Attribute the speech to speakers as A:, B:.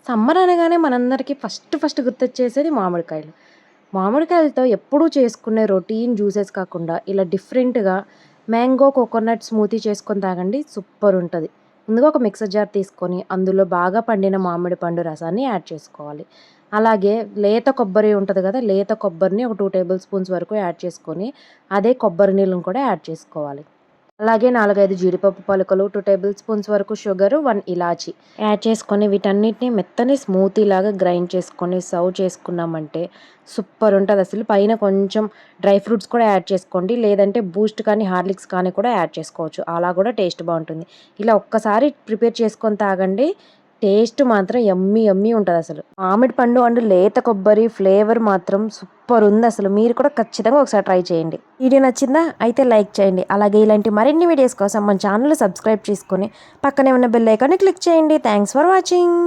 A: Summer అనగానే మనందరికీ first గుర్తొచ్చేసేది మామిడికాయలు. మామిడికాయలతో ఎప్పుడూ చేసుకునే రొటీన్ జ్యూసెస్ కాకుండా ఇలా డిఫరెంట్‌గా మ్యాంగో కోకోనట్ స్మూతీ చేసుకొని తాగండి సూపరుంటది. ముందుగా ఒక మిక్సర్ జార్ తీసుకొని అందులో బాగా పండిన మామిడి పండు రసాన్ని యాడ్ చేసుకోవాలి. అలాగే లేత కొబ్బరి ఉంటది గదా! లేత కొబ్బరిని ఒక 2 టేబుల్ స్పూన్స్ వరకు యాడ్ చేసుకొని అదే కొబ్బరి నీళ్ళని కూడా యాడ్ చేసుకోవాలి. అలాగే 4, 5 జీడిపప్పు పలుకులు, 2 టేబుల్ స్పూన్స్ వరకు షుగరు, 1 ఇలాచి యాడ్ చేసుకొని వీటన్నిటిని మెత్తని స్మూతీలాగా గ్రైండ్ చేసుకొని సర్వ్ చేసుకున్నామంటే సూపరుంటదసలు. పైన కొంచెం డ్రై ఫ్రూట్స్ కూడా యాడ్ చేసుకోండి. లేదంటే బూస్ట్ కానీ, హార్లిక్స్ కానీ కూడా యాడ్ చేసుకోవచ్చు. అలా కూడా టేస్ట్ బావుంటుంది. ఇలా ఒక్కసారి ప్రిపేర్ చేసుకొని తాగండి. టేస్ట్ మాత్రం యమ్మీ యమ్మీ ఉంటదసలు. మామిడి పండు అండ్ లేత కొబ్బరి ఫ్లేవర్ మాత్రం సూపరుందసలు. మీరు కూడా ఖచ్చితంగా ఒకసారి ట్రై చేయండి. వీడియో నచ్చిందా? అయితే లైక్ చేయండి. అలాగే ఇలాంటి మరిన్ని వీడియోస్ కోసం మన ఛానెల్‌ని సబ్స్క్రైబ్ చేసుకొని పక్కనే ఉన్న బెల్ ఐకాన్‌ని క్లిక్ చేయండి. Thanks for watching.